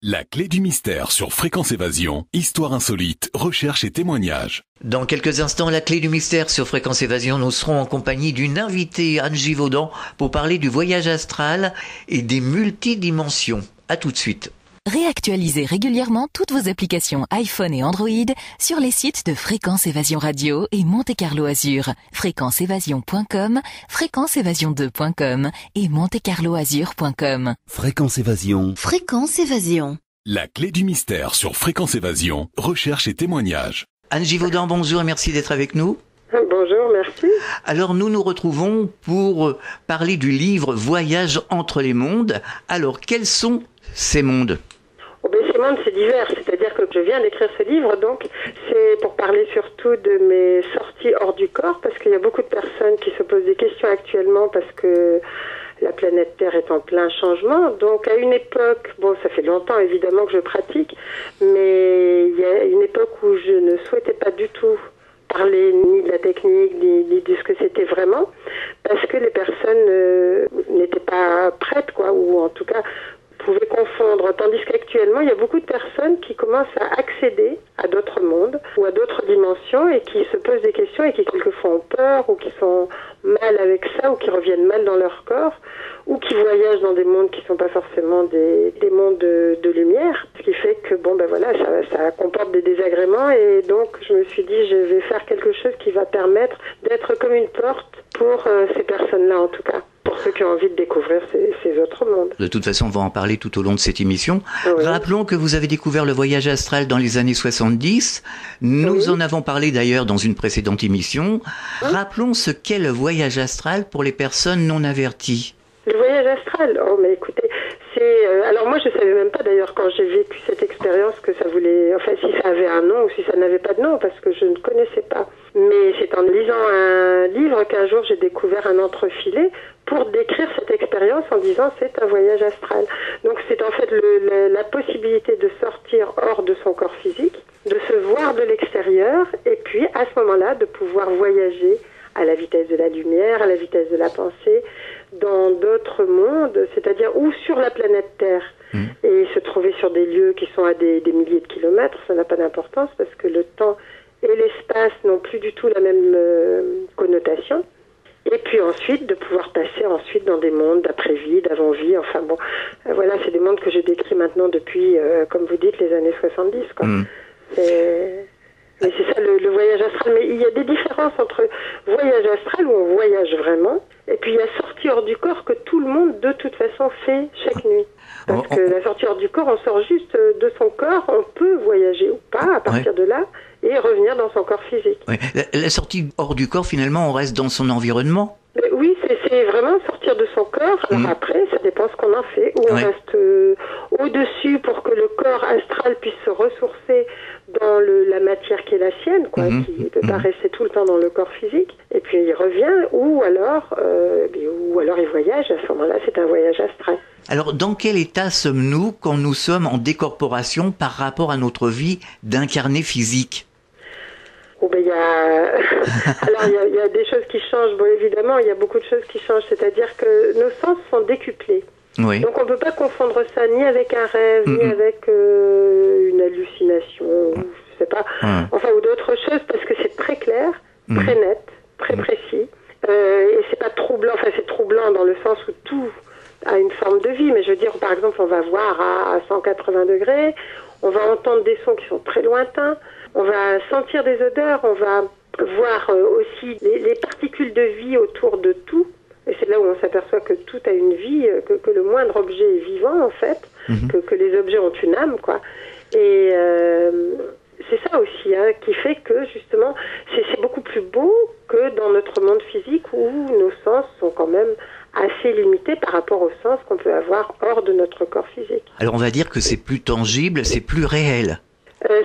La clé du mystère sur Fréquence Évasion, histoire insolite, recherche et témoignages. Dans quelques instants, la clé du mystère sur Fréquence Évasion, nous serons en compagnie d'une invitée, Anne Givaudan, pour parler du voyage astral et des multidimensions. À tout de suite. Réactualisez régulièrement toutes vos applications iPhone et Android sur les sites de Fréquence Évasion Radio et Monte Carlo Azur, fréquenceévasion.com, fréquenceévasion2.com et montecarloazur.com. Fréquence Évasion. Fréquence Évasion. La clé du mystère sur Fréquence Évasion, recherche et témoignages. Anne Givaudan, bonjour et merci d'être avec nous. Bonjour, merci. Alors nous nous retrouvons pour parler du livre Voyage entre les mondes. Alors quels sont ces mondes ? Ces mondes, c'est divers, c'est-à-dire que je viens d'écrire ce livre, donc c'est pour parler surtout de mes sorties hors du corps, parce qu'il y a beaucoup de personnes qui se posent des questions actuellement, parce que la planète Terre est en plein changement. Donc à une époque, ça fait longtemps évidemment que je pratique, mais il y a une époque où je ne souhaitais pas du tout parler ni de la technique, ni de ce que c'était vraiment, parce que les personnes n'étaient pas prêtes, ou en tout cas pouvaient confondre, tandis qu'actuellement il y a beaucoup de personnes qui commencent à accéder à d'autres mondes ou à d'autres dimensions et qui se posent des questions et qui quelquefois ont peur ou qui sont mal avec ça ou qui reviennent mal dans leur corps ou qui voyagent dans des mondes qui ne sont pas forcément des mondes de lumière, ce qui fait que ça comporte des désagréments et donc je me suis dit je vais faire quelque chose qui va permettre d'être comme une porte pour ces personnes-là en tout cas. Pour ceux qui ont envie de découvrir ces autres mondes. De toute façon, on va en parler tout au long de cette émission. Oui. Rappelons que vous avez découvert le voyage astral dans les années 70. Nous en avons parlé d'ailleurs dans une précédente émission. Rappelons ce qu'est le voyage astral pour les personnes non averties. Le voyage astral, mais écoutez, c'est... alors moi, je savais même pas d'ailleurs quand j'ai vécu cette expérience que ça voulait... Enfin, si ça avait un nom ou si ça n'avait pas de nom, parce que je ne connaissais pas. Mais c'est en lisant un livre qu'un jour j'ai découvert un entrefilet pour décrire cette expérience en disant c'est un voyage astral. Donc c'est en fait la possibilité de sortir hors de son corps physique, de se voir de l'extérieur et puis à ce moment-là de pouvoir voyager à la vitesse de la lumière, à la vitesse de la pensée, dans d'autres mondes, c'est-à-dire ou sur la planète Terre et se trouver sur des lieux qui sont à des milliers de kilomètres, ça n'a pas d'importance parce que le temps et l'espace n'ont plus du tout la même connotation. Et puis ensuite, de pouvoir passer dans des mondes d'après-vie, d'avant-vie, c'est des mondes que je décris maintenant depuis, comme vous dites, les années 70, Mais c'est ça le voyage astral. Mais il y a des différences entre voyage astral où on voyage vraiment, et puis il y a sortie hors du corps que tout le monde, de toute façon, fait chaque nuit. Parce que la sortie hors du corps, on sort juste de son corps, on peut voyager ou pas à partir de là, et revenir dans son corps physique. Ouais. La sortie hors du corps, finalement, on reste dans son environnement. Oui, c'est vraiment sortir de son corps. Alors après, ça dépend ce qu'on en fait. Ou on reste au-dessus pour que le corps astral puisse se ressourcer dans la matière qui est la sienne, qui ne peut pas rester tout le temps dans le corps physique. Et puis il revient, ou alors il voyage. À ce moment-là, c'est un voyage astral. Alors, dans quel état sommes-nous quand nous sommes en décorporation par rapport à notre vie d'incarné physique ? Il y a des choses qui changent. Évidemment, il y a beaucoup de choses qui changent. C'est-à-dire que nos sens sont décuplés. Oui. Donc, on ne peut pas confondre ça ni avec un rêve, ni avec une hallucination, je sais pas. Ou d'autres choses, parce que c'est très clair, très net, très précis. Et c'est pas troublant. Enfin, c'est troublant dans le sens où tout a une forme de vie. Mais je veux dire, par exemple, on va voir à 180 degrés, on va entendre des sons qui sont très lointains. On va sentir des odeurs, on va voir aussi les particules de vie autour de tout. Et c'est là où on s'aperçoit que tout a une vie, que le moindre objet est vivant en fait, que les objets ont une âme, Et c'est ça aussi qui fait que justement, c'est beaucoup plus beau que dans notre monde physique où nos sens sont quand même assez limités par rapport aux sens qu'on peut avoir hors de notre corps physique. Alors on va dire que c'est plus tangible, c'est plus réel.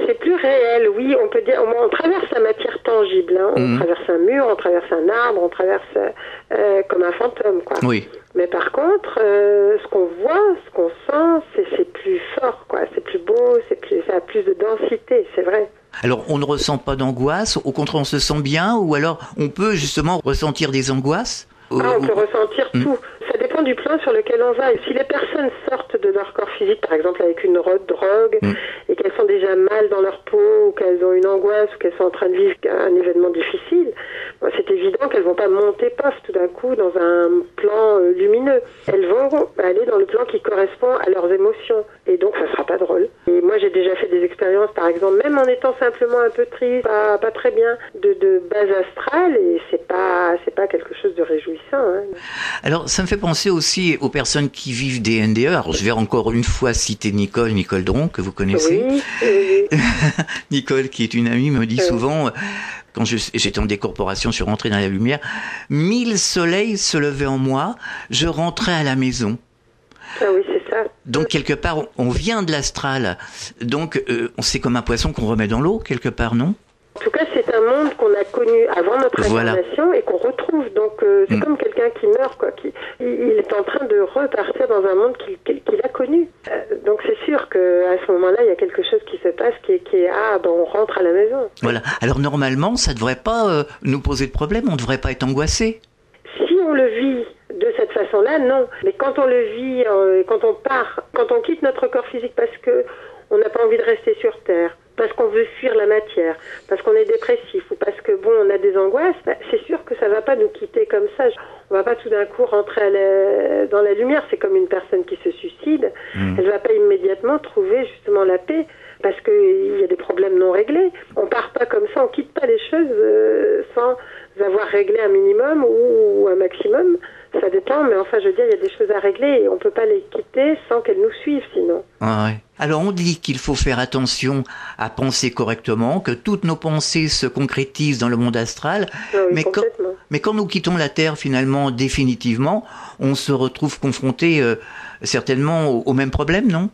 C'est plus réel, oui, on peut dire, on traverse la matière tangible, on traverse un mur, on traverse un arbre, on traverse comme un fantôme, Oui. Mais par contre, ce qu'on voit, ce qu'on sent, c'est plus fort, c'est plus beau, ça a plus de densité, c'est vrai. Alors, on ne ressent pas d'angoisse, au contraire, on se sent bien, ou alors on peut justement ressentir des angoisses on peut ressentir tout. Ça dépend dépend du plan sur lequel on va. Et si les personnes sortent de leur corps physique, par exemple avec une drogue, et qu'elles sont déjà mal dans leur peau, ou qu'elles ont une angoisse, ou qu'elles sont en train de vivre un événement difficile, c'est évident qu'elles vont pas monter paf tout d'un coup dans un plan lumineux. Elles vont aller dans le plan qui correspond à leurs émotions. Et donc ça sera pas drôle. Et moi j'ai déjà fait des expériences, par exemple, même en étant simplement un peu triste, pas très bien, de base astrale, et c'est pas quelque chose de réjouissant. Hein. Alors ça me fait penser aussi aux personnes qui vivent des NDE. Alors je vais encore une fois citer Nicole Dron, que vous connaissez. Oui. Nicole, qui est une amie, me dit souvent, quand j'étais en décorporation, je suis rentré dans la lumière, 1000 soleils se levaient en moi, je rentrais à la maison. Ah oui, c'est ça. Donc quelque part, on vient de l'astral. Donc c'est comme un poisson qu'on remet dans l'eau, quelque part, non ? En tout cas, c'est un monde qu'on a connu avant notre incarnation et qu'on retrouve. Donc, c'est comme quelqu'un qui meurt, quoi. Il est en train de repartir dans un monde qu'il a connu. Donc, c'est sûr qu'à ce moment-là, il y a quelque chose qui se passe qui est on rentre à la maison. Voilà. Alors, normalement, ça ne devrait pas nous poser de problème. On ne devrait pas être angoissé. Si on le vit de cette façon-là, non. Mais quand on le vit, quand on part, quand on quitte notre corps physique parce que on n'a pas envie de rester sur Terre, parce qu'on veut fuir la matière, parce qu'on est dépressif ou parce que on a des angoisses, c'est sûr que ça va pas nous quitter comme ça. On va pas tout d'un coup rentrer dans la lumière. C'est comme une personne qui se suicide. Elle va pas immédiatement trouver justement la paix parce qu'il y a des problèmes non réglés. On part pas comme ça, on quitte pas les choses sans avoir réglé un minimum ou un maximum. Ça dépend, mais enfin, je veux dire, il y a des choses à régler et on peut pas les quitter sans qu'elles nous suivent, sinon. Ah ouais. Alors, on dit qu'il faut faire attention à penser correctement, que toutes nos pensées se concrétisent dans le monde astral. Ah oui, mais quand nous quittons la Terre, finalement, définitivement, on se retrouve confronté certainement au même problème, non ?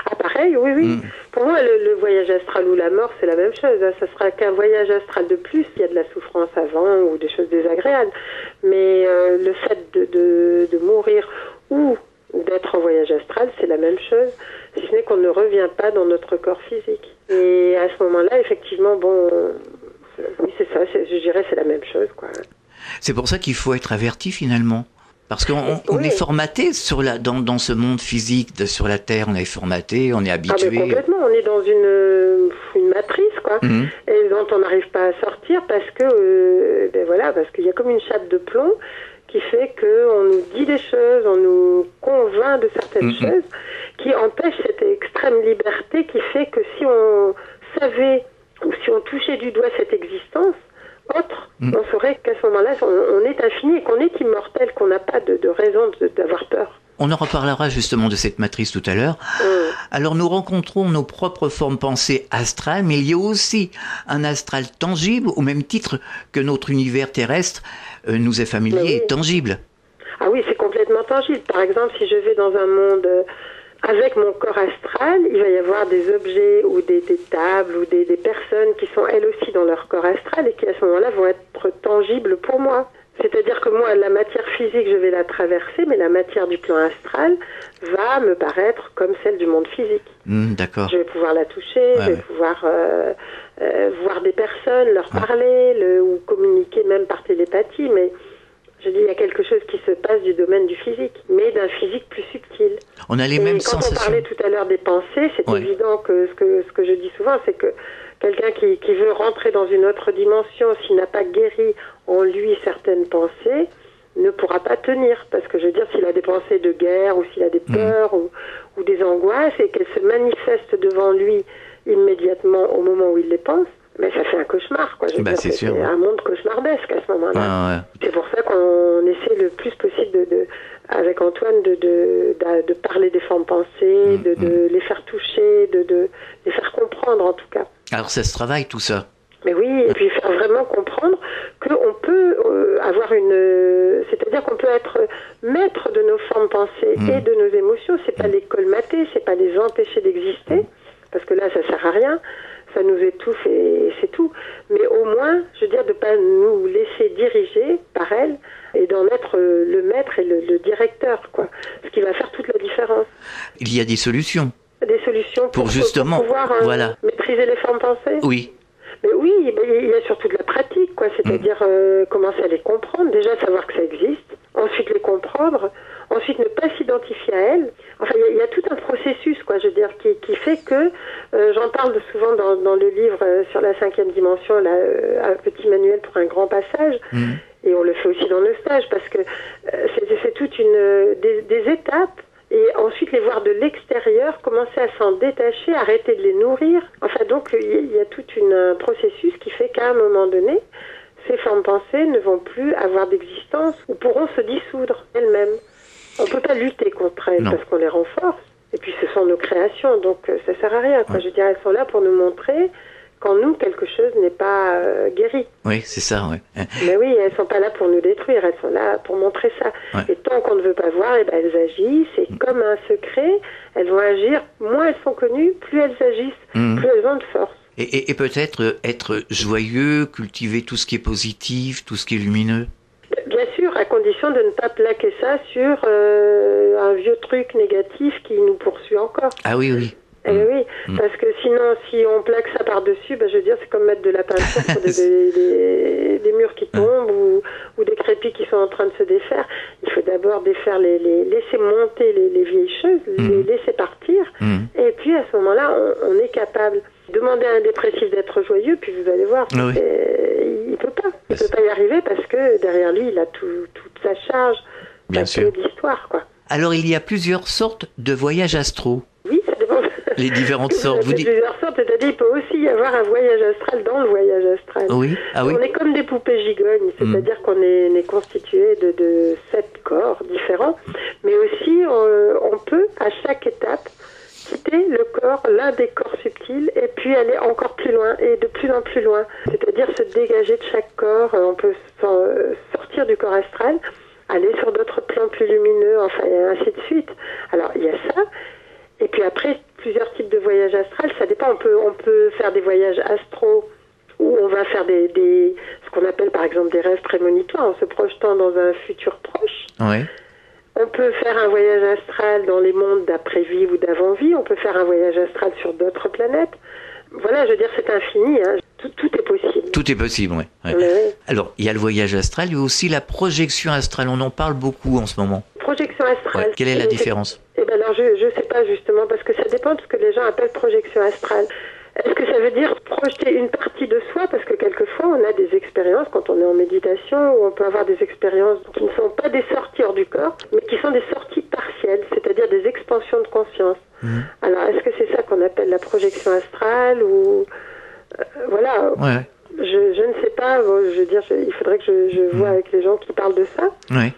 Ah, pareil, oui. Pour moi, le voyage astral ou la mort, c'est la même chose. Hein. Ça sera qu'un voyage astral de plus. Il y a de la souffrance avant ou des choses désagréables. Mais le fait de mourir ou d'être en voyage astral, c'est la même chose. Si ce n'est qu'on ne revient pas dans notre corps physique. Et à ce moment-là, effectivement, oui, c'est ça. Je dirais c'est la même chose, quoi. C'est pour ça qu'il faut être averti, finalement. Parce qu'on est formaté dans ce monde physique, sur la Terre, on est formaté, on est habitué. Ah, mais complètement, on est dans une matrice, quoi, et dont on n'arrive pas à sortir parce que, parce qu'il y a comme une chape de plomb qui fait qu'on nous dit des choses, on nous convainc de certaines choses, qui empêchent cette extrême liberté qui fait que si on savait ou si on touchait du doigt cette existence autre, on saurait qu'à ce moment-là, on est infini et qu'on est immortel, qu'on n'a pas de raison d'avoir peur. On en reparlera justement de cette matrice tout à l'heure. Alors nous rencontrons nos propres formes pensées astrales, mais il y a aussi un astral tangible, au même titre que notre univers terrestre nous est familier et tangible. Ah oui, c'est complètement tangible. Par exemple, si je vais dans un monde avec mon corps astral, il va y avoir des objets ou des tables ou des personnes qui sont elles aussi dans leur corps astral et qui à ce moment-là vont être tangibles pour moi. C'est-à-dire que moi, la matière physique, je vais la traverser, mais la matière du plan astral va me paraître comme celle du monde physique. D'accord. Je vais pouvoir la toucher, je vais pouvoir voir des personnes, leur parler, ou communiquer même par télépathie, mais je dis, il y a quelque chose qui se passe du domaine du physique, mais d'un physique plus subtil. On a les mêmes sensations. Quand on parlait tout à l'heure des pensées, c'est évident que ce que je dis souvent, c'est que quelqu'un qui veut rentrer dans une autre dimension, s'il n'a pas guéri en lui certaines pensées, ne pourra pas tenir. Parce que je veux dire, s'il a des pensées de guerre, ou s'il a des peurs, ou des angoisses, et qu'elles se manifestent devant lui immédiatement au moment où il les pense, mais ça fait un cauchemar, quoi. C'est sûr. C'est un monde cauchemardesque à ce moment-là. C'est pour ça qu'on essaie le plus possible avec Antoine de parler des formes pensées, de les faire toucher, de les faire comprendre en tout cas. Alors ça se travaille tout ça. Mais oui, et puis faire vraiment comprendre qu'on peut avoir c'est-à-dire qu'on peut être maître de nos formes pensées et de nos émotions. C'est pas les colmater, c'est pas les empêcher d'exister, parce que là ça sert à rien. Ça nous étouffe et c'est tout. Mais au moins, je veux dire, de ne pas nous laisser diriger par elle et d'en être le maître et le directeur, quoi. Ce qui va faire toute la différence. Il y a des solutions. Des solutions pour justement pouvoir maîtriser les formes pensées. Oui. Mais oui, il y a surtout de la pratique, quoi. C'est-à-dire commencer à les comprendre. Déjà, savoir que ça existe. Ensuite, les comprendre. ensuite ne pas s'identifier à elle. Enfin, il y a tout un processus, quoi, je veux dire, qui fait que, j'en parle souvent dans le livre sur la 5e dimension, là, un petit manuel pour un grand passage, et on le fait aussi dans nos stages, parce que c'est toute des étapes, et ensuite les voir de l'extérieur, commencer à s'en détacher, arrêter de les nourrir. Enfin, donc, il y a tout un processus qui fait qu'à un moment donné, ces formes pensées ne vont plus avoir d'existence ou pourront se dissoudre elles-mêmes. On ne peut pas lutter contre elles parce qu'on les renforce. Et puis ce sont nos créations, donc ça sert à rien. Je veux dire, elles sont là pour nous montrer qu'en nous, quelque chose n'est pas guéri. Oui, c'est ça, oui. Mais oui, elles ne sont pas là pour nous détruire, elles sont là pour montrer ça. Ouais. Et tant qu'on ne veut pas voir, eh ben, elles agissent, et comme un secret, elles vont agir. Moins elles sont connues, plus elles agissent, plus elles ont de force. Et peut-être être joyeux, cultiver tout ce qui est positif, tout ce qui est lumineux. Bien sûr, à condition de ne pas plaquer ça sur un vieux truc négatif qui nous poursuit encore. Ah oui, oui. Oui, parce que sinon, si on plaque ça par-dessus, je veux dire, c'est comme mettre de la peinture sur des murs qui tombent ou des crépis qui sont en train de se défaire. Il faut d'abord laisser monter les vieilles choses, les laisser partir, et puis à ce moment-là, on est capable. Demandez à un dépressif d'être joyeux, puis vous allez voir, il peut pas. Il peut pas y arriver parce que derrière lui, il a toute sa charge, d'histoire, quoi. Alors, il y a plusieurs sortes de voyages astraux. Oui, ça dépend. Les différentes sortes. Vous dites plusieurs sortes, c'est-à-dire il peut aussi y avoir un voyage astral dans le voyage astral. Oui. Ah oui. On est comme des poupées gigognes, c'est-à-dire qu'on est constitué de 7 corps différents, mais aussi on peut à chaque étape quitter le corps, l'un des corps subtils, et puis aller encore plus loin, et de plus en plus loin. C'est-à-dire se dégager de chaque corps, on peut sortir du corps astral, aller sur d'autres plans plus lumineux, enfin, et ainsi de suite. Alors, il y a ça, et puis après, plusieurs types de voyages astrales, ça dépend, on peut faire des voyages astraux, où on va faire ce qu'on appelle par exemple des rêves prémonitoires, en se projetant dans un futur proche. Oui. On peut faire un voyage astral dans les mondes d'après-vie ou d'avant-vie. On peut faire un voyage astral sur d'autres planètes. Voilà, je veux dire, c'est infini. Hein. Tout est possible. Tout est possible, oui. Oui. Alors, il y a le voyage astral, il y a aussi la projection astrale. On en parle beaucoup en ce moment. Projection astrale. Ouais. Quelle est la différence? Alors, je sais pas justement, parce que ça dépend de ce que les gens appellent projection astrale. Est-ce que ça veut dire projeter une partie de soi? Parce que quelquefois, on a des expériences, quand on est en méditation, où on peut avoir des expériences qui ne sont pas des sorties hors du corps, mais qui sont des sorties partielles, c'est-à-dire des expansions de conscience. Alors, est-ce que c'est ça qu'on appelle la projection astrale ou... voilà. Ouais. Je ne sais pas. Bon, je veux dire, il faudrait que je vois avec les gens qui parlent de ça. Oui.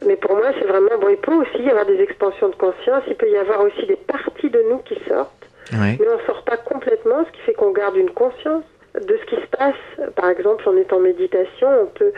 Mais pour moi, c'est vraiment... Bon, il peut aussi y avoir des expansions de conscience. Il peut y avoir aussi des parties de nous qui sortent. Oui. Mais on ne sort pas complètement, ce qui fait qu'on garde une conscience de ce qui se passe. Par exemple, en étant en méditation, on peut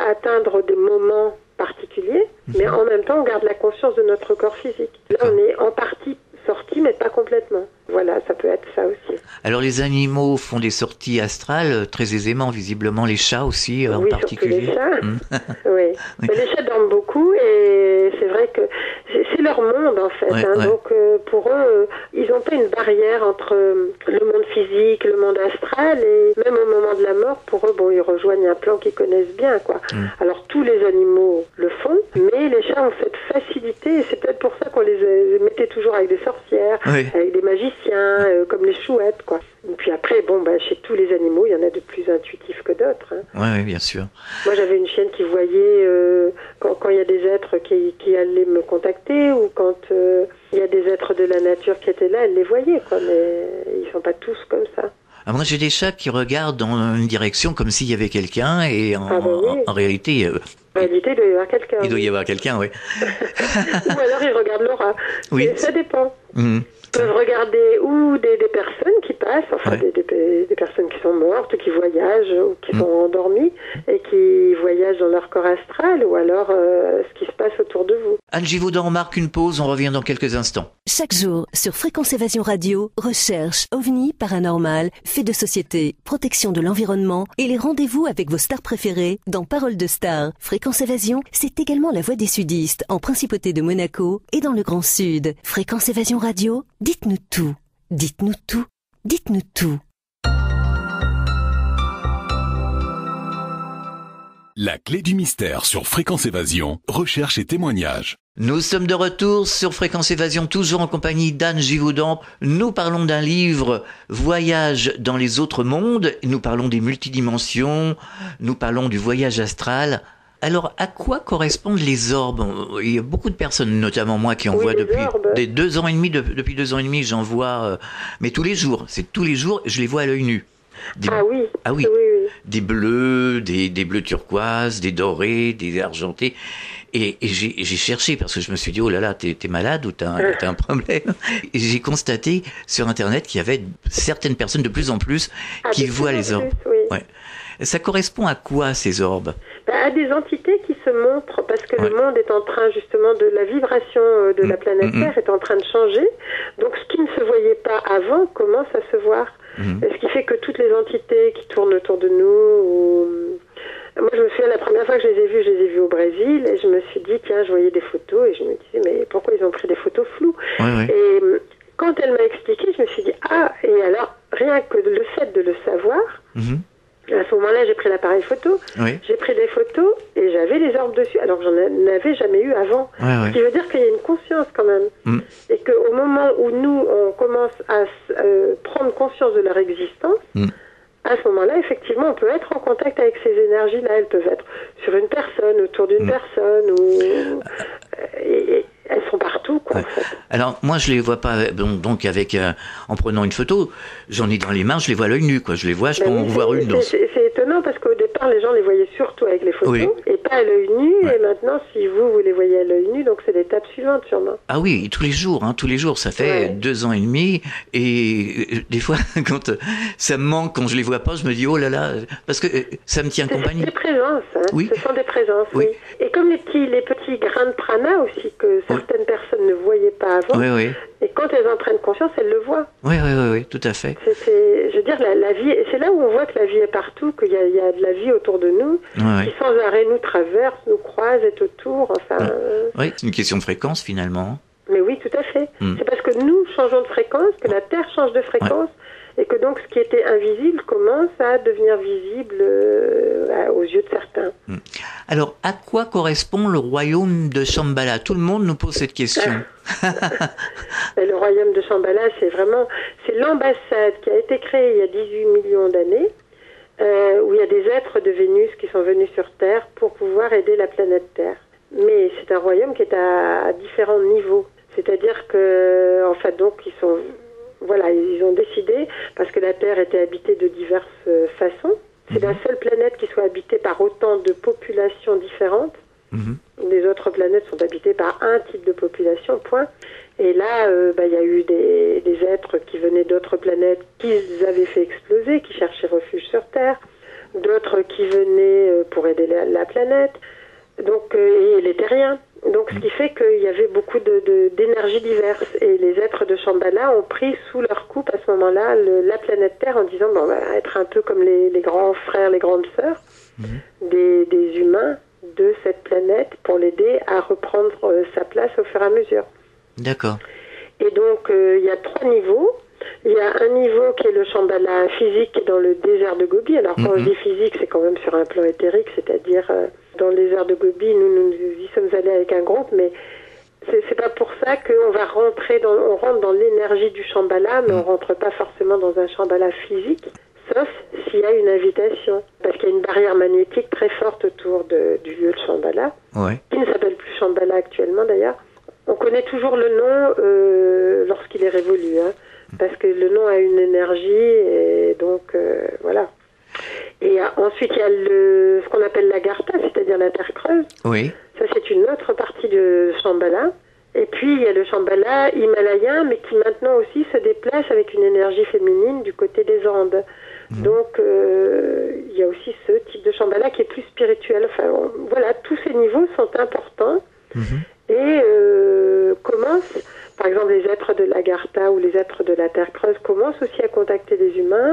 atteindre des moments particuliers, mais en même temps, on garde la conscience de notre corps physique. Là, on est en partie sorti, mais pas complètement. Voilà, ça peut être ça aussi. Alors, les animaux font des sorties astrales très aisément, visiblement les chats aussi en particulier. Oui, les chats. Oui. Mais les chats dorment beaucoup et c'est vrai que c'est leur monde en fait. Donc pour eux, ils n'ont pas une barrière entre le monde physique, le monde astral et même au moment de la mort, pour eux, ils rejoignent un plan qu'ils connaissent bien, quoi. Alors tous les animaux le font, mais les chats ont cette facilité et c'est peut-être pour ça qu'on les mettait toujours avec des sorcières, avec des magiciens, comme les chouettes, quoi. Et puis après, chez tous les animaux, il y en a de plus intuitifs que d'autres. Oui, bien sûr. Moi, j'avais une chienne qui voyait quand il y a des êtres qui allaient me contacter ou quand il y a des êtres de la nature qui étaient là, elle les voyait, quoi. Mais ils sont pas tous comme ça. Ah, moi, j'ai des chats qui regardent dans une direction comme s'il y avait quelqu'un et en réalité... En réalité, il doit y avoir quelqu'un. Il doit y avoir quelqu'un, oui. Ou alors, ils regardent l'aura. Oui. Ça dépend. Ils peuvent regarder ou des personnes qui passent, enfin des personnes qui sont mortes, qui voyagent ou qui sont endormies et qui voyagent dans leur corps astral, ou alors ce qui se passe autour de vous. Anne Givaudan, on marque une pause, on revient dans quelques instants. Chaque jour, sur Fréquence Évasion Radio, recherche, ovni, paranormal, faits de société, protection de l'environnement et les rendez-vous avec vos stars préférées dans Paroles de Stars. Fréquence Évasion, c'est également la voix des sudistes en Principauté de Monaco et dans le Grand Sud. Fréquence Évasion Radio, dites-nous tout. Dites-nous tout. Dites-nous tout. La clé du mystère sur Fréquence Évasion, recherche et témoignages. Nous sommes de retour sur Fréquence Évasion, toujours en compagnie d'Anne Givaudan. Nous parlons d'un livre, Voyage dans les autres mondes. Nous parlons des multidimensions. Nous parlons du voyage astral. Alors, à quoi correspondent les orbes? Il y a beaucoup de personnes, notamment moi, qui en voient depuis des 2 ans et demi. Depuis 2 ans et demi, j'en vois, mais tous les jours. C'est tous les jours, je les vois à l'œil nu. Ah oui. Des bleus, des bleus turquoises, des dorés, des argentés. Et j'ai cherché parce que je me suis dit, oh là là, t'es malade ou t'as un problème. Et j'ai constaté sur Internet qu'il y avait certaines personnes de plus en plus qui voient les orbes. Ouais. Ça correspond à quoi, ces orbes? À des entités qui se montrent, parce que le monde est en train, justement, de la vibration de la planète Terre est en train de changer. Donc, ce qui ne se voyait pas avant commence à se voir. Et ce qui fait que toutes les entités qui tournent autour de nous... Moi, je me souviens, la première fois que je les ai vus au Brésil, et je me suis dit, tiens, je voyais des photos, et je me disais, mais pourquoi ils ont pris des photos floues? Et quand elle m'a expliqué, je me suis dit, et alors, rien que le fait de le savoir, à ce moment-là, j'ai pris l'appareil photo, j'ai pris des photos, et j'avais les orbes dessus, alors que j'en avais jamais eu avant. Ce qui veut dire qu'il y a une conscience quand même. Et qu'au moment où nous, on commence à prendre conscience de leur existence, à ce moment-là, effectivement, on peut être en contact avec ces énergies-là. Elles peuvent être sur une personne, autour d'une personne, ou et elles sont partout, quoi. En fait. Alors, moi, je les vois pas. Donc, en prenant une photo, j'en ai dans les mains, je les vois à l'œil nu, quoi. Je les vois, je peux en voir une. C'est étonnant parce qu'au départ, les gens les voyaient surtout avec les photos et pas à l'œil nu. Et maintenant, si vous les voyez à l'œil nu, donc c'est l'étape suivante, sûrement. Ah oui, tous les jours. Ça fait 2 ans et demi. Et des fois, quand ça me manque, quand je les vois pas, je me dis, oh là là, parce que ça me tient compagnie. C'est des présences, hein. Ce sont des présences, oui. Et comme les petits grains de prana aussi que certaines personnes ne voyaient pas avant. Et quand elles en prennent conscience, elles le voient. Oui, tout à fait. Je veux dire, la vie, et c'est là où on voit que la vie est partout, qu'il y a de la vie autour de nous, qui sans arrêt nous traverse, nous croise, est autour, enfin... Oui, c'est une question de fréquence, finalement. Mais oui, tout à fait. C'est parce que nous changeons de fréquence, que la Terre change de fréquence, et que donc ce qui était invisible commence à devenir visible aux yeux de certains. Alors, à quoi correspond le royaume de Shambhala? Tout le monde nous pose cette question. Le royaume de Shambhala, c'est l'ambassade qui a été créée il y a 18 millions d'années, où il y a des êtres de Vénus qui sont venus sur Terre pour pouvoir aider la planète Terre. Mais c'est un royaume qui est à différents niveaux. C'est-à-dire que, en fait, donc, ils ont décidé, parce que la Terre était habitée de diverses façons. C'est la seule planète qui soit habitée par autant de populations différentes. Les autres planètes sont habitées par un type de population, point. Et là, il y a eu des êtres qui venaient d'autres planètes qu'ils avaient fait exploser, qui cherchaient refuge sur Terre. D'autres qui venaient pour aider la planète. Donc, et les terriens. Donc, ce qui fait qu'il y avait beaucoup d'énergies diverses. Et les êtres de Shambhala ont pris sous leur coupe à ce moment-là la planète Terre en disant, on va être un peu comme les grands frères, les grandes sœurs des humains de cette planète pour l'aider à reprendre sa place au fur et à mesure. D'accord. Et donc, il y a 3 niveaux. Il y a un niveau qui est le Shambhala physique qui est dans le désert de Gobi. Alors, quand on dit physique, c'est quand même sur un plan éthérique, c'est-à-dire dans le désert de Gobi, nous y sommes allés avec un groupe, mais c'est pas pour ça qu'on va on rentre dans l'énergie du Shambhala, mais on rentre pas forcément dans un Shambhala physique, sauf s'il y a une invitation. Parce qu'il y a une barrière magnétique très forte autour du lieu de Shambhala, qui ne s'appelle plus Shambhala actuellement d'ailleurs. On connaît toujours le nom lorsqu'il est révolu, parce que le nom a une énergie, et donc voilà. Et ensuite, il y a ce qu'on appelle l'Agartha, c'est-à-dire la terre creuse. Oui. Ça, c'est une autre partie de Shambhala. Et puis, il y a le Shambhala himalayen, mais qui maintenant aussi se déplace avec une énergie féminine du côté des Andes. Donc, il y a aussi ce type de Shambhala qui est plus spirituel. Enfin, voilà, tous ces niveaux sont importants. Et commencent, par exemple, les êtres de l'Agartha ou les êtres de la terre creuse commencent aussi à contacter les humains.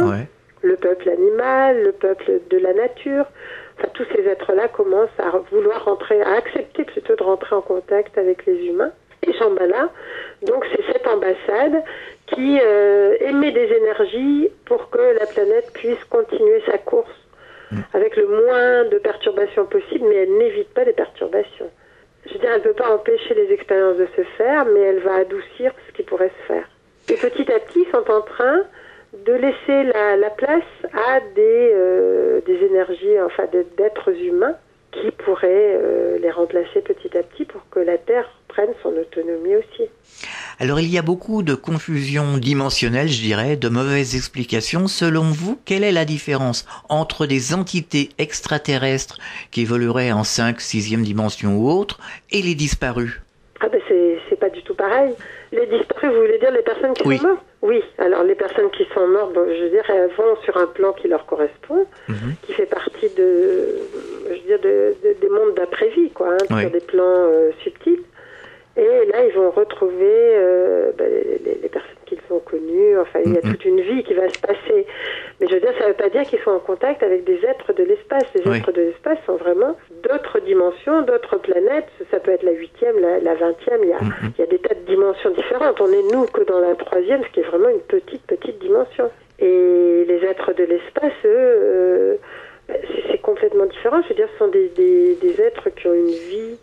Le peuple animal, le peuple de la nature, enfin tous ces êtres-là commencent à vouloir à accepter plutôt de rentrer en contact avec les humains. Et Shambhala, donc c'est cette ambassade qui émet des énergies pour que la planète puisse continuer sa course avec le moins de perturbations possible, mais elle n'évite pas les perturbations. Je veux dire, elle ne peut pas empêcher les expériences de se faire, mais elle va adoucir ce qui pourrait se faire. Et petit à petit, ils sont en train de laisser la place à des énergies, enfin d'êtres humains qui pourraient les remplacer petit à petit pour que la Terre prenne son autonomie aussi. Alors il y a beaucoup de confusion dimensionnelle, je dirais, de mauvaises explications. Selon vous, quelle est la différence entre des entités extraterrestres qui évolueraient en 5, 6e dimension ou autre et les disparus? Ah ben c'est pas du tout pareil. Les disparus, vous voulez dire les personnes qui sont mortes? Oui, alors les personnes qui sont mortes, bon, je veux dire, elles vont sur un plan qui leur correspond, qui fait partie des mondes d'après-vie, quoi, hein, sur des plans subtils. Et là, ils vont retrouver les personnes qu'ils ont connues. Enfin, il y a toute une vie qui va se passer. Mais je veux dire, ça ne veut pas dire qu'ils sont en contact avec des êtres de l'espace. Les êtres de l'espace sont vraiment d'autres dimensions, d'autres planètes. Ça peut être la 8e, la 20e. Il y a des tas de dimensions différentes. On est, nous, que dans la 3e, ce qui est vraiment une petite dimension. Et les êtres de l'espace, eux, c'est complètement différent. Je veux dire, ce sont des êtres qui ont une vie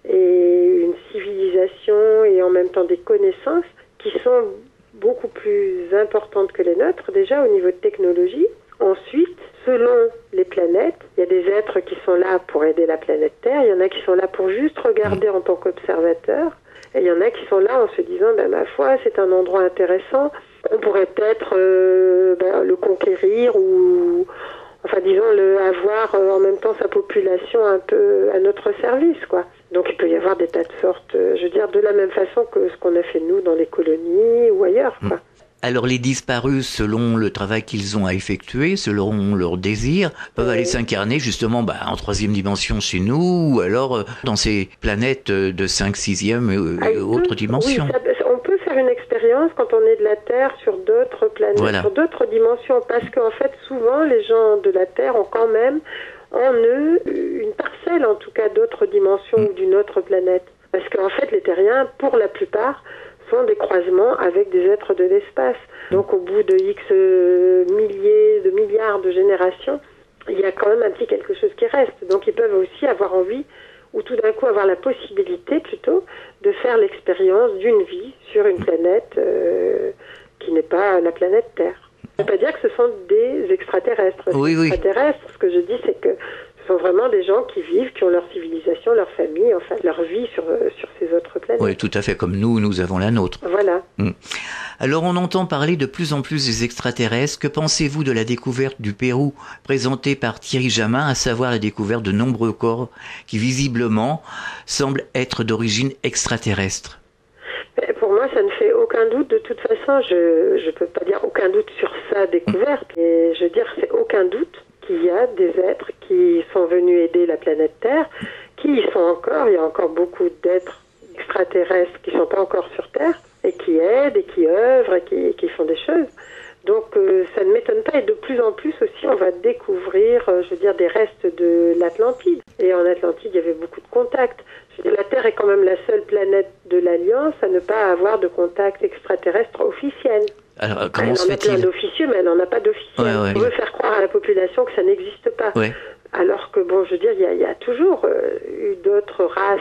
et une civilisation et en même temps des connaissances qui sont beaucoup plus importantes que les nôtres, déjà au niveau de technologie. Ensuite, selon les planètes, il y a des êtres qui sont là pour aider la planète Terre, il y en a qui sont là pour juste regarder en tant qu'observateurs, et il y en a qui sont là en se disant, ma foi, c'est un endroit intéressant, on pourrait peut-être le conquérir ou... Enfin, disons, avoir en même temps sa population un peu à notre service, quoi. Donc, il peut y avoir des tas de sortes, je veux dire, de la même façon que ce qu'on a fait, nous, dans les colonies ou ailleurs, quoi. Alors, les disparus, selon le travail qu'ils ont à effectuer, selon leurs désirs, peuvent aller s'incarner, justement, en 3e dimension chez nous, ou alors dans ces planètes de 5, 6e et autres dimensions. Oui, on peut faire une expérience quand on est de la Terre sur d'autres planètes, sur d'autres dimensions, parce qu'en fait, souvent, les gens de la Terre ont quand même en eux une parcelle, en tout cas, d'autres dimensions ou d'une autre planète. Parce qu'en fait, les terriens, pour la plupart, sont des croisements avec des êtres de l'espace. Donc, au bout de X milliers, de milliards de générations, il y a quand même un petit quelque chose qui reste. Donc, ils peuvent aussi avoir envie, ou tout d'un coup avoir la possibilité, plutôt, de faire l'expérience d'une vie sur une planète qui n'est pas la planète Terre. Ça ne veut pas dire que ce sont des extraterrestres. Extraterrestres, ce que je dis, c'est que ce sont vraiment des gens qui vivent, qui ont leur civilisation, leur famille, enfin leur vie sur ces autres planètes. Oui, tout à fait, comme nous avons la nôtre. Voilà. Alors on entend parler de plus en plus des extraterrestres. Que pensez-vous de la découverte du Pérou présentée par Thierry Jamin, à savoir la découverte de nombreux corps qui visiblement semblent être d'origine extraterrestre? Pour moi, ça ne fait aucun doute. De toute façon, je peux pas dire aucun doute sur sa découverte. Et je veux dire, c'est aucun doute qu'il y a des êtres qui sont venus aider la planète Terre, qui y sont encore. Il y a encore beaucoup d'êtres extraterrestres qui sont pas encore sur Terre et qui aident et qui œuvrent et qui font des choses. Donc ça ne m'étonne pas, et de plus en plus aussi on va découvrir, je veux dire, des restes de l'Atlantide. Et en Atlantide, il y avait beaucoup de contacts. Je veux dire, la Terre est quand même la seule planète de l'Alliance à ne pas avoir de contact extraterrestre officiel. Alors, comment se fait-il ? Elle en a plein d'officieux, mais elle n'en a pas d'officiel. On veut faire croire à la population que ça n'existe pas. Alors que, bon, je veux dire, il y a toujours eu d'autres races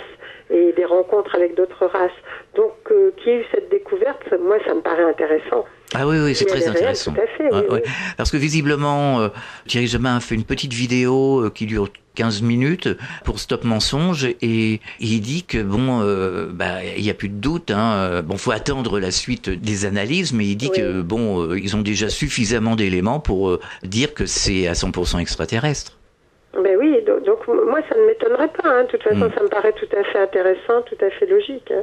et des rencontres avec d'autres races. Donc, qu'il y ait eu cette découverte, moi, ça me paraît intéressant. Ah oui, c'est très intéressant. Tout à fait, oui. Parce que visiblement, Thierry Jamin a fait une petite vidéo qui dure 15 minutes pour Stop Mensonge, et il dit que il n'y a plus de doute, faut attendre la suite des analyses, mais il dit que ils ont déjà suffisamment d'éléments pour dire que c'est à 100% extraterrestre. Ben oui, donc moi ça ne m'étonnerait pas, de toute façon ça me paraît tout à fait intéressant, tout à fait logique,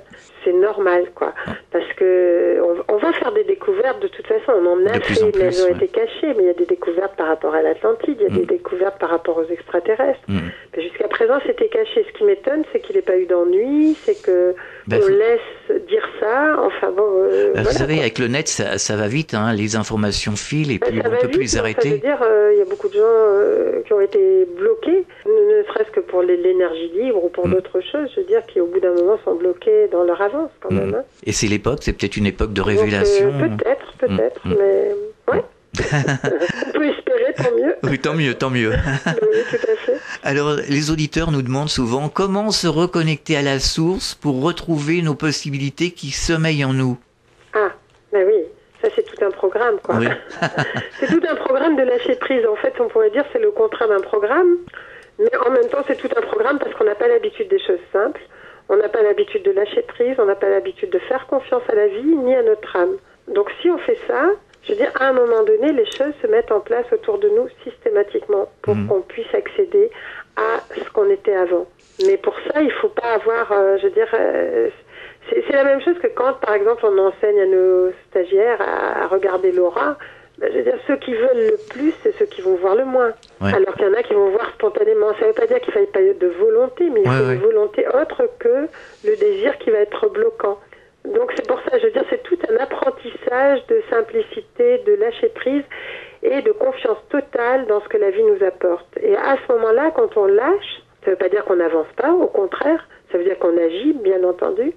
c'est normal quoi, parce que on va faire des découvertes de toute façon, on en a fait, mais elles ont été cachées, mais il y a des découvertes par rapport à l'Atlantide, il y a des découvertes par rapport aux extraterrestres, mais jusqu'à présent c'était caché. Ce qui m'étonne, c'est qu'il n'ait pas eu d'ennui, c'est que on laisse dire ça, vous savez, avec le net ça va vite, les informations filent et puis on ne peut plus les arrêter. Ça veut dire, il y a beaucoup de gens qui ont été bloqués, ne serait-ce que pour l'énergie libre ou pour d'autres choses, je veux dire, qui au bout d'un moment sont bloqués dans leur avance quand même. Et c'est l'époque, c'est peut-être une époque de révélation. Donc, peut-être, mais ouais. On peut espérer, tant mieux. Oui, tant mieux, tant mieux. Oui, tout à fait. Alors, les auditeurs nous demandent souvent comment se reconnecter à la source pour retrouver nos possibilités qui sommeillent en nous. Ah, ben oui, ça c'est tout un programme, quoi. Oui. C'est tout un programme de lâcher prise. En fait, on pourrait dire c'est le contraire d'un programme, mais en même temps c'est tout un programme parce qu'on n'a pas l'habitude des choses simples, on n'a pas l'habitude de lâcher prise, on n'a pas l'habitude de faire confiance à la vie ni à notre âme. Donc si on fait ça, je veux dire, à un moment donné, les choses se mettent en place autour de nous systématiquement pour qu'on puisse accéder à ce qu'on était avant. Mais pour ça, il faut pas avoir, c'est la même chose que quand, par exemple, on enseigne à nos stagiaires à regarder l'aura. Je veux dire, ceux qui veulent le plus, c'est ceux qui vont voir le moins. Ouais. Alors qu'il y en a qui vont voir spontanément. Ça ne veut pas dire qu'il ne faille pas de volonté, mais il faut une volonté autre que le désir qui va être bloquant. Donc c'est pour ça, je veux dire, c'est tout un apprentissage de simplicité, de lâcher prise et de confiance totale dans ce que la vie nous apporte. Et à ce moment-là, quand on lâche, ça ne veut pas dire qu'on n'avance pas, au contraire, ça veut dire qu'on agit, bien entendu,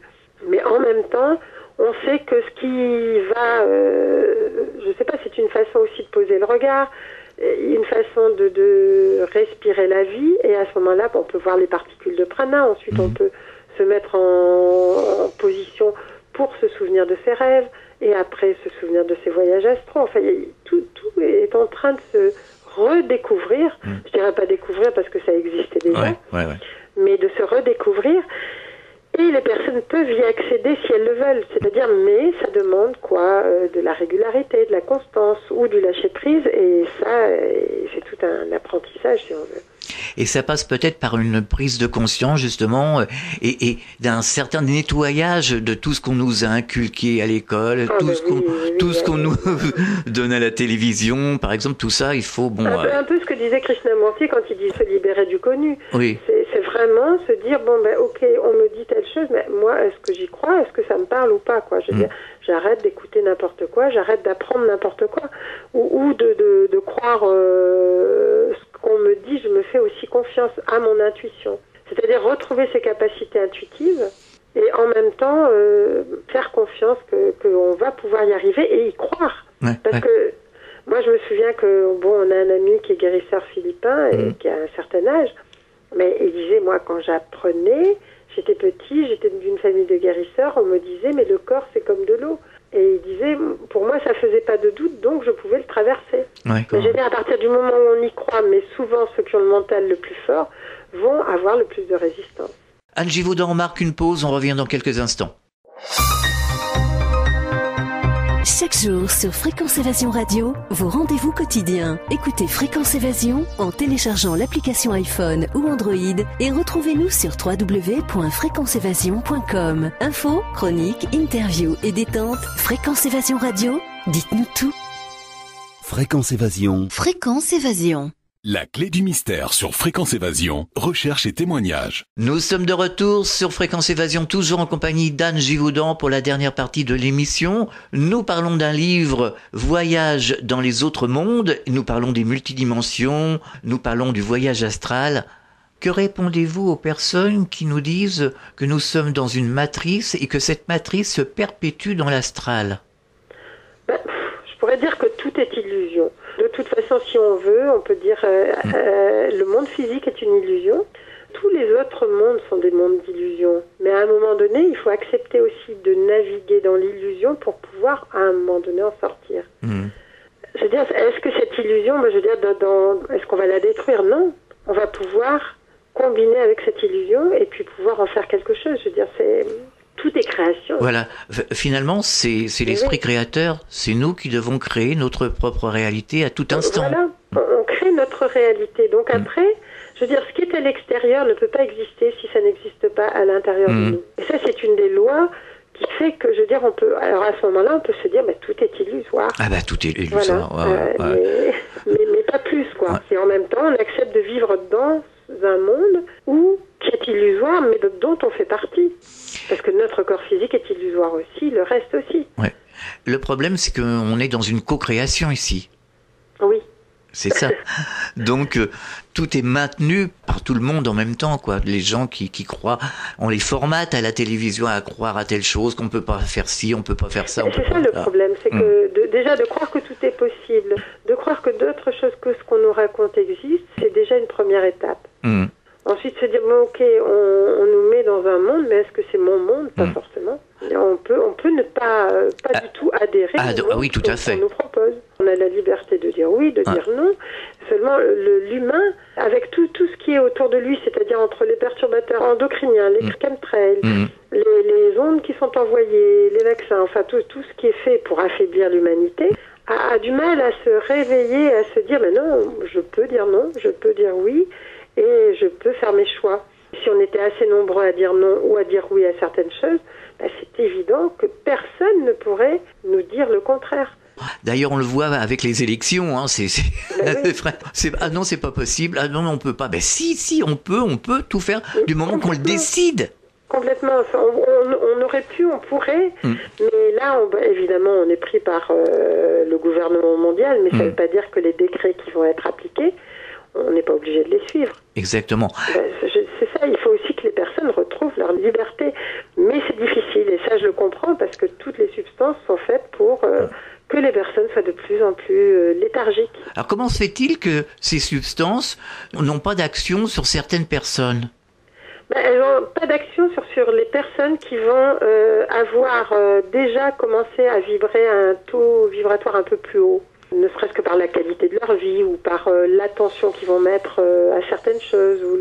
mais en même temps, on sait que ce qui va, je ne sais pas, c'est une façon aussi de poser le regard, une façon de respirer la vie, et à ce moment-là, on peut voir les particules de prana, ensuite on peut se mettre en position pour se souvenir de ses rêves, et après se souvenir de ses voyages astraux. Enfin, tout est en train de se redécouvrir. Je dirais pas découvrir parce que ça existait déjà, mais de se redécouvrir. Et les personnes peuvent y accéder si elles le veulent. C'est-à-dire, mais ça demande quoi ? De la régularité, de la constance ou du lâcher-prise. Et ça, c'est tout un apprentissage, si on veut. Et ça passe peut-être par une prise de conscience, justement, et d'un certain nettoyage de tout ce qu'on nous a inculqué à l'école, tout ce qu'on nous donne à la télévision, par exemple, tout ça, il faut... Un peu ce que disait Krishnamurti quand il dit se libérer du connu. Oui. C'est vraiment se dire, ok, on me dit telle chose, mais moi, est-ce que j'y crois ? Est-ce que ça me parle ou pas, quoi ? Je veux dire, j'arrête d'écouter n'importe quoi, j'arrête d'apprendre n'importe quoi, ou de croire ce qu'on me dit, je me fais aussi confiance à mon intuition. C'est-à-dire retrouver ses capacités intuitives et en même temps faire confiance qu'on va pouvoir y arriver et y croire. Parce que moi, je me souviens on a un ami qui est guérisseur philippin et qui a un certain âge, mais il disait, moi, quand j'apprenais, j'étais petit, j'étais d'une famille de guérisseurs, on me disait, mais le corps, c'est comme de l'eau. Et il disait, pour moi, ça faisait pas de doute, donc je pouvais le traverser. Mais je veux dire, à partir du moment où on y croit, mais souvent ceux qui ont le mental le plus fort vont avoir le plus de résistance. Anne Givaudan, on marque une pause, on revient dans quelques instants. Chaque jour sur Fréquence Évasion Radio, vos rendez-vous quotidiens. Écoutez Fréquence Évasion en téléchargeant l'application iPhone ou Android et retrouvez-nous sur www.fréquenceévasion.com. Infos, chroniques, interviews et détente. Fréquence Évasion Radio, dites-nous tout. Fréquence Évasion. Fréquence Évasion. La clé du mystère sur Fréquence Évasion, recherche et témoignages. Nous sommes de retour sur Fréquence Évasion, toujours en compagnie d'Anne Givaudan pour la dernière partie de l'émission. Nous parlons d'un livre, Voyage dans les autres mondes. Nous parlons des multidimensions, nous parlons du voyage astral. Que répondez-vous aux personnes qui nous disent que nous sommes dans une matrice et que cette matrice se perpétue dans l'astral ? Je pourrais dire que tout est illusion. De toute façon, si on veut, on peut dire le monde physique est une illusion. Tous les autres mondes sont des mondes d'illusion. Mais à un moment donné, il faut accepter aussi de naviguer dans l'illusion pour pouvoir, à un moment donné, en sortir. Je veux dire, est-ce que cette illusion, est-ce qu'on va la détruire ? Non. On va pouvoir combiner avec cette illusion et puis pouvoir en faire quelque chose. Je veux dire, tout est création. Voilà. Finalement, c'est l'esprit créateur. C'est nous qui devons créer notre propre réalité à tout instant. Voilà. On crée notre réalité. Donc après, je veux dire, ce qui est à l'extérieur ne peut pas exister si ça n'existe pas à l'intérieur de nous. Et ça, c'est une des lois qui fait que, je veux dire, alors à ce moment-là, on peut se dire, tout est illusoire. Tout est illusoire. Voilà. Mais pas plus, quoi. Ouais. Et en même temps, on accepte de vivre dans un monde qui est illusoire, mais dont on fait partie. Parce que notre corps physique est illusoire aussi, le reste aussi. Ouais. Le problème, c'est qu'on est dans une co-création ici. Oui. C'est ça. Donc, tout est maintenu par tout le monde en même temps, quoi. Les gens qui croient, on les formate à la télévision à croire à telle chose, qu'on peut pas faire ci, on peut pas faire ça. C'est ça le problème, c'est que déjà de croire que tout est possible, de croire que d'autres choses que ce qu'on nous raconte existent, c'est déjà une première étape. Ensuite, se dire, bon, ok, on nous met dans un monde, mais est-ce que c'est mon monde? Pas forcément. On peut ne pas du tout adhérer oui, tout à fait. qu'on nous propose. On a la liberté de dire oui, de dire non. Seulement, l'humain, avec tout ce qui est autour de lui, c'est-à-dire entre les perturbateurs endocriniens, les chemtrails, les ondes qui sont envoyées, les vaccins, enfin tout ce qui est fait pour affaiblir l'humanité, a du mal à se réveiller, à se dire, mais non, je peux dire non, je peux dire oui, et je peux faire mes choix. Si on était assez nombreux à dire non ou à dire oui à certaines choses, c'est évident que personne ne pourrait nous dire le contraire. D'ailleurs, on le voit avec les élections. Hein, Oui. Ah non, c'est pas possible. Ah non, on peut pas. Si, on peut tout faire du moment qu'on le décide. Complètement. On aurait pu, on pourrait, mais là, évidemment, on est pris par le gouvernement mondial, mais ça ne veut pas dire que les décrets qui vont être appliqués, on n'est pas obligé de les suivre. Exactement. C'est ça, il faut aussi que les personnes retrouvent leur liberté. Mais c'est difficile, et ça je le comprends, parce que toutes les substances sont faites pour que les personnes soient de plus en plus léthargiques. Alors comment se fait-il que ces substances n'ont pas d'action sur certaines personnes? Elles n'ont pas d'action sur les personnes qui vont avoir déjà commencé à vibrer à un taux vibratoire un peu plus haut. Ne serait-ce que par la qualité de leur vie ou par l'attention qu'ils vont mettre à certaines choses ou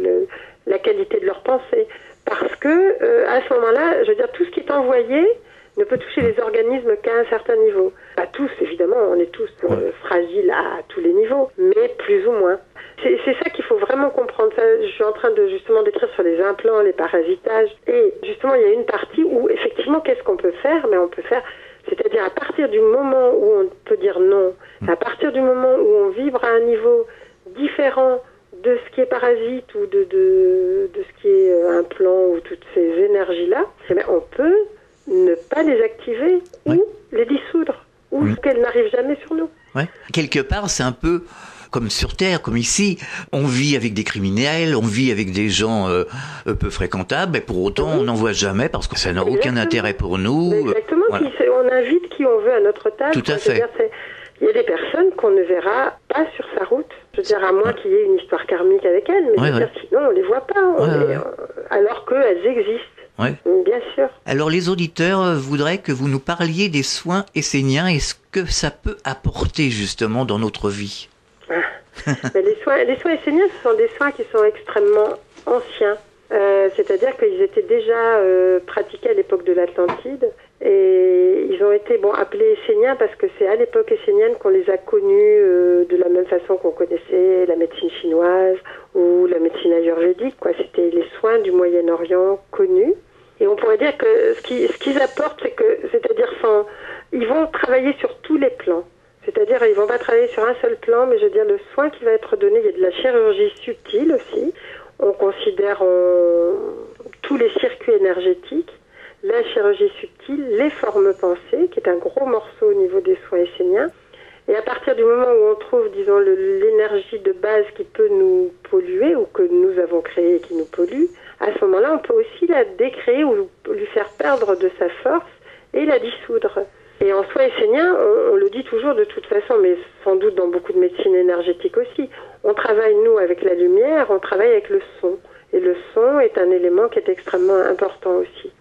la qualité de leur pensée. Parce que à ce moment-là, je veux dire, tout ce qui est envoyé ne peut toucher les organismes qu'à un certain niveau. Pas tous, évidemment, on est tous fragiles à tous les niveaux, mais plus ou moins. C'est ça qu'il faut vraiment comprendre. Ça, je suis en train de justement d'écrire sur les implants, les parasitages. Et justement, il y a une partie où, effectivement, qu'est-ce qu'on peut faire? Mais on peut faire... C'est-à-dire à partir du moment où on peut dire non, à partir du moment où on vibre à un niveau différent de ce qui est parasite ou de ce qui est implant ou toutes ces énergies-là, on peut ne pas les activer ou les dissoudre ou qu'elles n'arrivent jamais sur nous. Ouais. Quelque part, c'est un peu comme sur Terre, comme ici. On vit avec des criminels, on vit avec des gens peu fréquentables, mais pour autant, on n'en voit jamais parce que ça n'a aucun intérêt pour nous. Exactement. Voilà. On invite qui on veut à notre table. Tout à fait. Il y a des personnes qu'on ne verra pas sur sa route. Je veux dire, à moins qu'il y ait une histoire karmique avec elles, mais sinon, on ne les voit pas. Alors qu'elles existent. Ouais. Bien sûr. Alors les auditeurs voudraient que vous nous parliez des soins esséniens et ce que ça peut apporter justement dans notre vie. Mais les soins esséniens, ce sont des soins qui sont extrêmement anciens. C'est-à-dire qu'ils étaient déjà pratiqués à l'époque de l'Atlantide et ils ont été appelés esséniens parce que c'est à l'époque essénienne qu'on les a connus de la même façon qu'on connaissait la médecine chinoise ou la médecine ayurvédique. C'était les soins du Moyen-Orient connus. Et on pourrait dire que ce qu'ils apportent, c'est-à-dire ils vont travailler sur tous les plans. C'est-à-dire, ils vont pas travailler sur un seul plan, mais je veux dire, le soin qui va être donné, il y a de la chirurgie subtile aussi. On considère tous les circuits énergétiques, la chirurgie subtile, les formes pensées, qui est un gros morceau au niveau des soins esséniens. Et à partir du moment où on trouve, disons, l'énergie de base qui peut nous polluer ou que nous avons créée et qui nous pollue, à ce moment-là, on peut aussi la décréer ou lui faire perdre de sa force et la dissoudre. Et en soins esséniens, on le dit toujours de toute façon, mais sans doute dans beaucoup de médecine énergétique aussi, on travaille, nous, avec la lumière, on travaille avec le son. Et le son est un élément qui est extrêmement important aussi.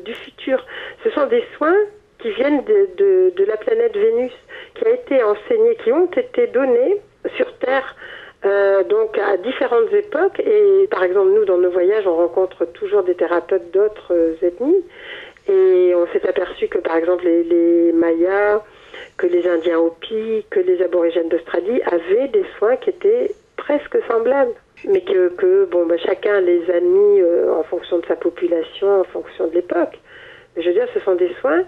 Du futur, ce sont des soins qui viennent de la planète Vénus, qui a été enseignée, qui ont été donnés sur Terre, donc à différentes époques. Et par exemple, nous, dans nos voyages, on rencontre toujours des thérapeutes d'autres ethnies. Et on s'est aperçu que, par exemple, les Mayas, que les Indiens Hopis, que les aborigènes d'Australie avaient des soins qui étaient presque semblables. Mais que chacun les a mis en fonction de sa population, en fonction de l'époque. Mais je veux dire, ce sont des soins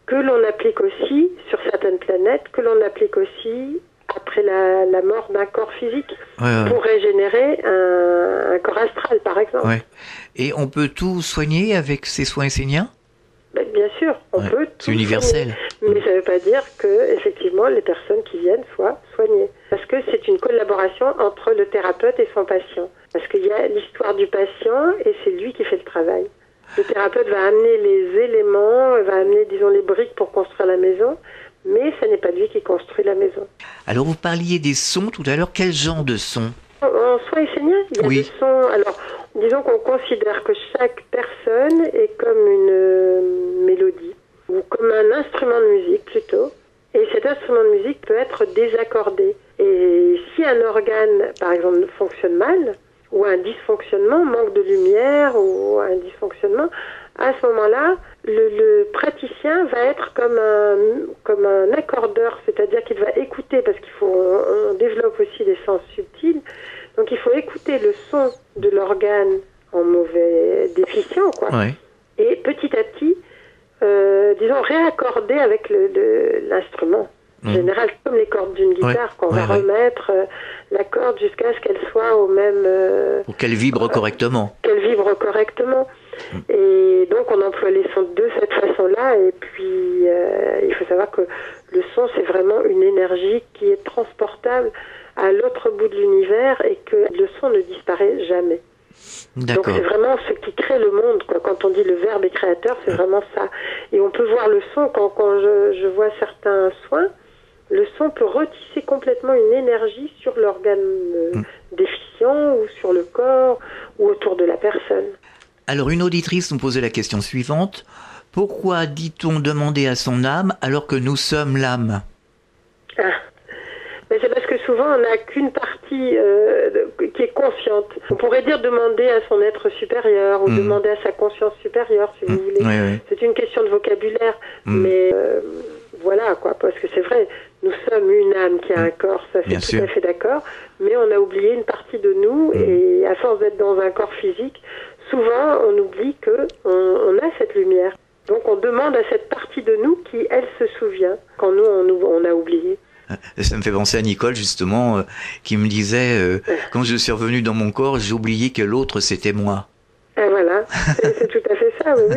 que l'on applique aussi sur certaines planètes, que l'on applique aussi après la mort d'un corps physique, pour régénérer un corps astral, par exemple. Ouais. Et on peut tout soigner avec ces soins esséniens ? Bien sûr, on peut tout c'est universel. soigner, mais ça ne veut pas dire que effectivement les personnes qui viennent soient soignées. Parce que c'est une collaboration entre le thérapeute et son patient. Parce qu'il y a l'histoire du patient et c'est lui qui fait le travail. Le thérapeute va amener les éléments, va amener, disons, les briques pour construire la maison, mais ce n'est pas lui qui construit la maison. Alors vous parliez des sons tout à l'heure, quel genre de sons? En soins esséniens, il y a des sons. Alors, disons qu'on considère que chaque personne est comme une mélodie, ou comme un instrument de musique plutôt. Et cet instrument de musique peut être désaccordé. Et si un organe, par exemple, fonctionne mal, ou un dysfonctionnement, manque de lumière, ou un dysfonctionnement, à ce moment-là, le praticien va être comme un accordeur, c'est-à-dire qu'il va écouter, parce on développe aussi des sens subtils, donc il faut écouter le son de l'organe en mauvais déficient, quoi. Ouais. Et petit à petit, disons, réaccorder avec l'instrument. En général, comme les cordes d'une guitare, qu'on va remettre la corde jusqu'à ce qu'elle soit au même... Pour qu'elle vibre correctement. Qu'elle vibre correctement. Et donc, on emploie les sons de cette façon-là. Et puis, il faut savoir que le son, c'est vraiment une énergie qui est transportable à l'autre bout de l'univers et que le son ne disparaît jamais. D'accord. Donc c'est vraiment ce qui crée le monde, quoi. Quand on dit le verbe est créateur, c'est vraiment ça. Et on peut voir le son, quand je vois certains soins, le son peut retisser complètement une énergie sur l'organe déficient ou sur le corps ou autour de la personne. Alors une auditrice nous posait la question suivante. Pourquoi dit-on demander à son âme alors que nous sommes l'âme? Mais c'est parce que souvent on n'a qu'une partie qui est consciente. On pourrait dire demander à son être supérieur ou demander à sa conscience supérieure, si vous voulez. Oui. C'est une question de vocabulaire, mais voilà, quoi, parce que c'est vrai, nous sommes une âme qui a un corps, ça c'est tout à fait d'accord, mais on a oublié une partie de nous et à force d'être dans un corps physique, souvent on oublie que on a cette lumière. Donc on demande à cette partie de nous qui, elle, se souvient, quand nous on a oublié. Ça me fait penser à Nicole, justement, qui me disait, quand je suis revenu dans mon corps, j'ai oublié que l'autre, c'était moi. Ah, voilà, c'est tout à fait ça, oui.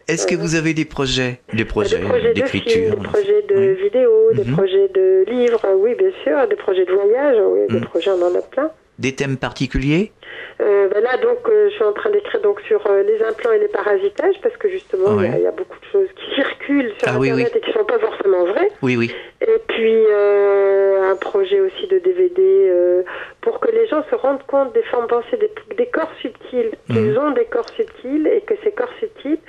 Est-ce que vous avez des projets d'écriture, de films, des projets de vidéos, des projets de livres, oui, bien sûr, des projets de voyage, oui, des projets, on en a plein. Des thèmes particuliers? Là, donc, je suis en train d'écrire donc sur les implants et les parasitages, parce que justement, il y a beaucoup de choses qui circulent sur Internet et qui ne sont pas forcément vraies. Oui. Et puis, un projet aussi de DVD pour que les gens se rendent compte des formes pensées, des corps subtils, qu'ils ont des corps subtils, et que ces corps subtils,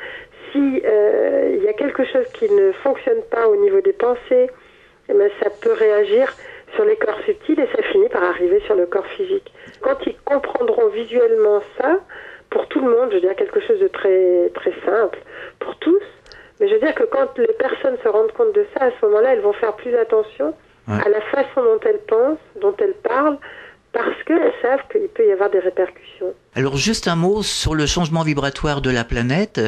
si il y a quelque chose qui ne fonctionne pas au niveau des pensées, eh bien, ça peut réagir sur les corps subtils et ça finit par arriver sur le corps physique. Quand ils comprendront visuellement ça, pour tout le monde, je veux dire quelque chose de très, très simple, pour tous, mais je veux dire que quand les personnes se rendent compte de ça, à ce moment-là, elles vont faire plus attention à la façon dont elles pensent, dont elles parlent, parce qu'elles savent qu'il peut y avoir des répercussions. Alors juste un mot sur le changement vibratoire de la planète.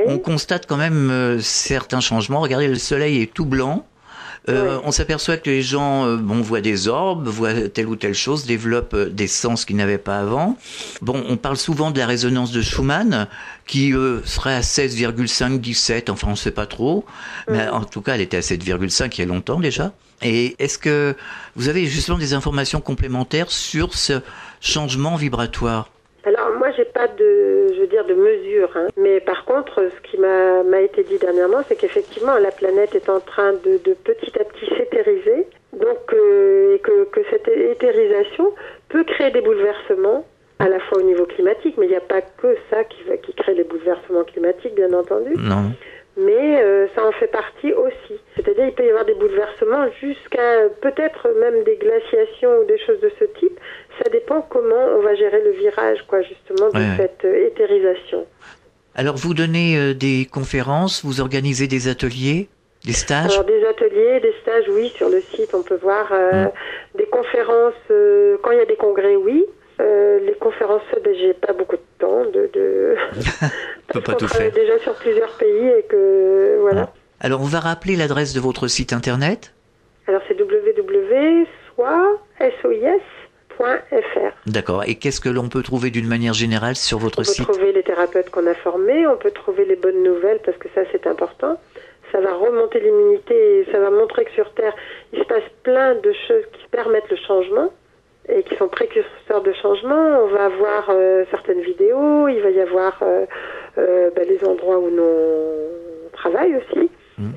On constate quand même certains changements. Regardez, le soleil est tout blanc. On s'aperçoit que les gens voient des orbes, voient telle ou telle chose, développent des sens qu'ils n'avaient pas avant. On parle souvent de la résonance de Schumann, qui serait à 16,5, 17, enfin on ne sait pas trop, mais en tout cas elle était à 7,5 il y a longtemps déjà. Et est-ce que vous avez justement des informations complémentaires sur ce changement vibratoire ? Alors moi j'ai pas de mesure, mais par contre ce qui m'a été dit dernièrement, c'est qu'effectivement la planète est en train de petit à petit s'éthériser, donc et que cette éthérisation peut créer des bouleversements à la fois au niveau climatique, mais il n'y a pas que ça qui crée les bouleversements climatiques, bien entendu. Non. Mais ça en fait partie aussi. C'est-à-dire il peut y avoir des bouleversements jusqu'à peut-être même des glaciations ou des choses de ce type. Ça dépend comment on va gérer le virage, justement, de cette éthérisation. Alors vous donnez des conférences, vous organisez des ateliers, des stages ? Alors des ateliers, des stages, oui, sur le site on peut voir des conférences, quand il y a des congrès, oui. Les conférences, j'ai pas beaucoup de temps on peut pas tout faire. Déjà sur plusieurs pays et que voilà. Alors on va rappeler l'adresse de votre site internet. Alors c'est www.sois.com D'accord. Et qu'est-ce que l'on peut trouver d'une manière générale sur votre site? On peut trouver les thérapeutes qu'on a formés, on peut trouver les bonnes nouvelles, parce que ça c'est important. Ça va remonter l'immunité et ça va montrer que sur Terre, il se passe plein de choses qui permettent le changement et qui sont précurseurs de changement. On va avoir certaines vidéos, il va y avoir les endroits où l'on travaille aussi.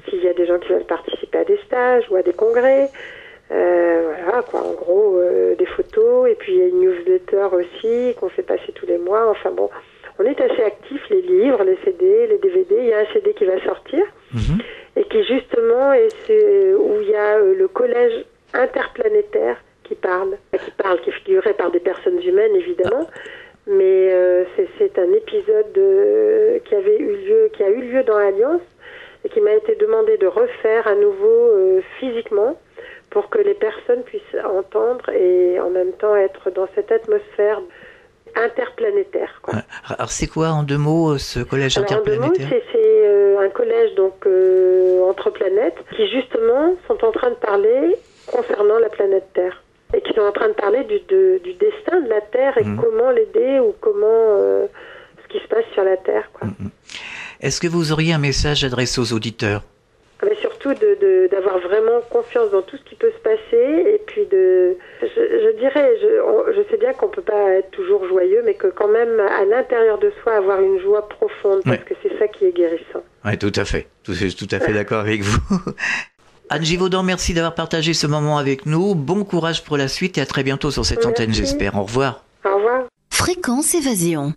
S'il y a des gens qui veulent participer à des stages ou à des congrès. Voilà, quoi, en gros, des photos. Et puis il y a une newsletter aussi qu'on fait passer tous les mois. Enfin bon, on est assez actifs, les livres, les CD, les DVD. Il y a un CD qui va sortir et qui justement où il y a le collège interplanétaire qui est figuré par des personnes humaines évidemment, mais c'est un épisode qui a eu lieu dans Alliance et qui m'a été demandé de refaire à nouveau physiquement pour que les personnes puissent entendre et en même temps être dans cette atmosphère interplanétaire, quoi. Alors c'est quoi en 2 mots ce collège interplanétaire? En 2 mots, c'est un collège donc entre planètes qui justement sont en train de parler concernant la planète Terre et qui sont en train de parler du destin de la Terre et comment l'aider ou comment ce qui se passe sur la Terre, quoi. Est-ce que vous auriez un message adressé aux auditeurs? Mais surtout d'avoir vraiment confiance dans tout ce qui peut se passer et puis je dirais, je sais bien qu'on peut pas être toujours joyeux, mais que quand même à l'intérieur de soi avoir une joie profonde, parce que c'est ça qui est guérissant. Oui, tout à fait. Je suis tout à fait d'accord avec vous. Anne Givaudan, merci d'avoir partagé ce moment avec nous. Bon courage pour la suite et à très bientôt sur cette antenne, j'espère. Au revoir. Au revoir. Fréquence Évasion.